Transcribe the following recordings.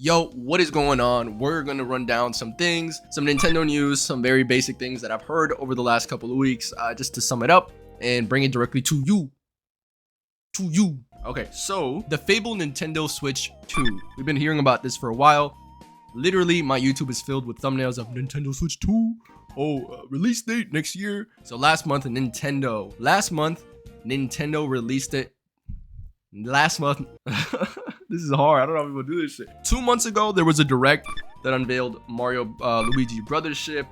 Yo, what is going on? We're gonna run down some things, some Nintendo news, some very basic things that I've heard over the last couple of weeks, just to sum it up and bring it directly to you. Okay, so the fabled Nintendo Switch 2. We've been hearing about this for a while. Literally, my YouTube is filled with thumbnails of Nintendo Switch 2. Release date next year. So last month, Nintendo released it. Last month. This is hard. I don't know if people do this shit. 2 months ago, there was a direct that unveiled Mario Luigi Brothership,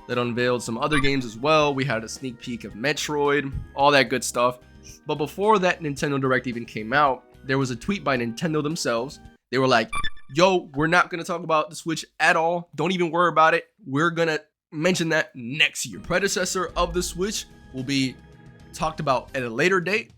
that unveiled some other games as well. We had a sneak peek of Metroid, all that good stuff. But before that Nintendo Direct even came out, there was a tweet by Nintendo themselves. They were like, yo, we're not going to talk about the Switch at all. Don't even worry about it. We're going to mention that next year. Predecessor of the Switch will be talked about at a later date.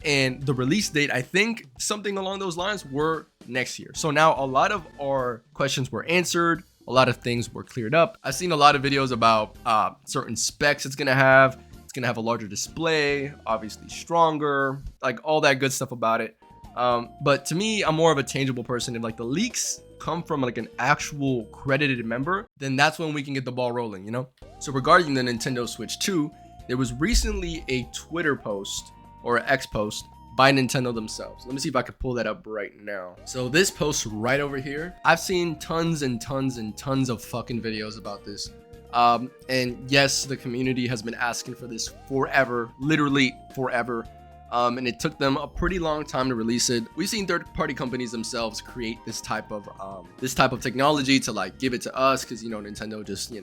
And the release date, I think something along those lines, were next year. So now a lot of our questions were answered. A lot of things were cleared up. I've seen a lot of videos about certain specs it's going to have. It's going to have a larger display, obviously stronger, like all that good stuff about it. But to me, I'm more of a tangible person. If like the leaks come from like an actual credited member, then that's when we can get the ball rolling, you know? So regarding the Nintendo Switch 2, there was recently a Twitter post or an X post by Nintendo themselves. Let me see if I can pull that up right now. So this post right over here, I've seen tons and tons and tons of fucking videos about this. And yes, the community has been asking for this forever, literally forever. And it took them a pretty long time to release it. We've seen third-party companies themselves create this type of technology to like give it to us, because you know Nintendo just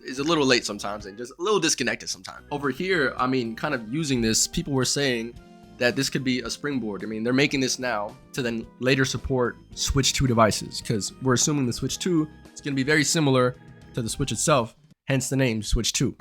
is a little late sometimes and just a little disconnected sometimes. Over here, I mean, kind of using this, people were saying that this could be a springboard. I mean, they're making this now to then later support Switch 2 devices, because we're assuming the Switch 2 is going to be very similar to the Switch itself, hence the name Switch 2.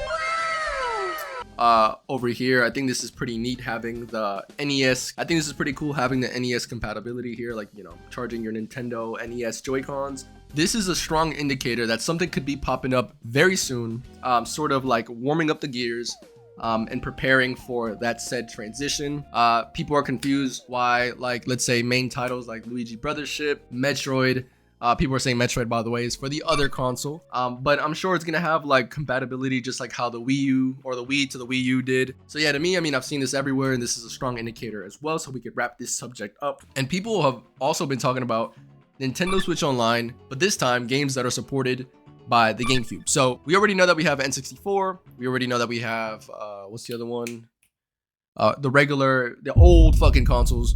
Over here, I think this is pretty neat having the NES. I think this is pretty cool having the NES compatibility here, like, you know, charging your Nintendo NES Joy-Cons. This is a strong indicator that something could be popping up very soon, sort of like warming up the gears and preparing for that said transition. People are confused why, like, let's say main titles like Luigi Brothership, Metroid, people are saying Metroid, by the way, is for the other console. But I'm sure it's going to have like compatibility just like how the Wii U or the Wii to the Wii U did. So yeah, to me, I mean, I've seen this everywhere and this is a strong indicator as well. So we could wrap this subject up. And people have also been talking about Nintendo Switch Online, but this time games that are supported by the GameCube. So we already know that we have N64. We already know that we have, what's the other one? The old fucking consoles.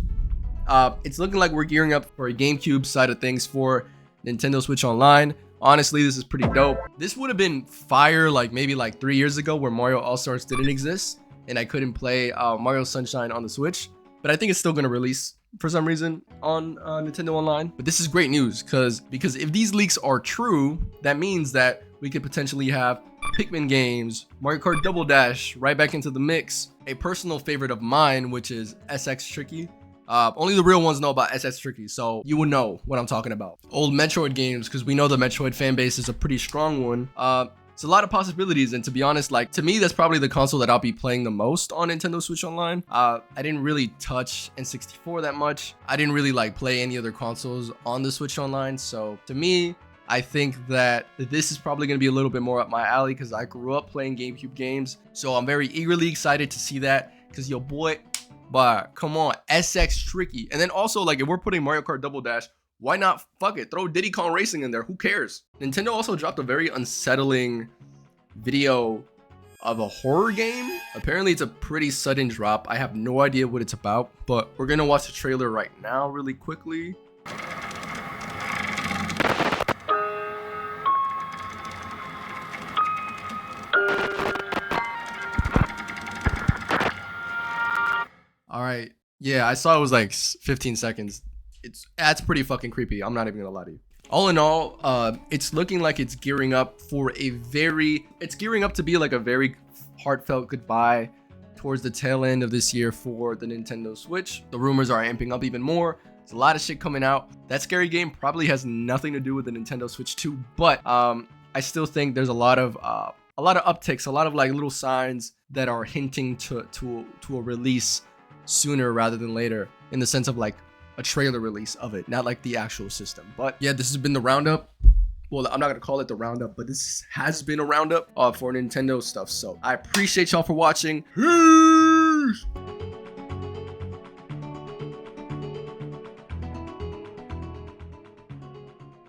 It's looking like we're gearing up for a GameCube side of things for Nintendo Switch Online. Honestly, this is pretty dope. This would have been fire like maybe like 3 years ago where Mario All-Stars didn't exist and I couldn't play Mario Sunshine on the Switch. But I think it's still going to release for some reason on Nintendo Online. But this is great news because if these leaks are true, that means that we could potentially have Pikmin games, Mario Kart Double Dash right back into the mix. A personal favorite of mine, which is SX Tricky. Only the real ones know about SX Tricky, so you will know what I'm talking about. Old Metroid games, because we know the Metroid fan base is a pretty strong one. It's a lot of possibilities, and to be honest, like, to me, that's probably the console that I'll be playing the most on Nintendo Switch Online. I didn't really touch N64 that much. I didn't really like play any other consoles on the Switch Online, so to me, I think that this is probably going to be a little bit more up my alley because I grew up playing GameCube games. So I'm very eagerly excited to see that because your boy, but come on, SX Tricky. And then also, like, if we're putting Mario Kart Double Dash, why not fuck it? Throw Diddy Kong Racing in there. Who cares? Nintendo also dropped a very unsettling video of a horror game. Apparently, it's a pretty sudden drop. I have no idea what it's about, but we're going to watch the trailer right now really quickly. All right. Yeah, I saw it was like 15 seconds. That's pretty fucking creepy. I'm not even gonna lie to you. All in all, it's looking like it's gearing up to be like a very heartfelt goodbye towards the tail end of this year for the Nintendo Switch. The rumors are amping up even more. There's a lot of shit coming out. That scary game probably has nothing to do with the Nintendo Switch 2, but I still think there's a lot of upticks, a lot of like little signs that are hinting to a release sooner rather than later, in the sense of like a trailer release of it, not like the actual system. But yeah, this has been the roundup. Well, I'm not gonna call it the roundup, but this has been a roundup for Nintendo stuff. So I appreciate y'all for watching. Peace.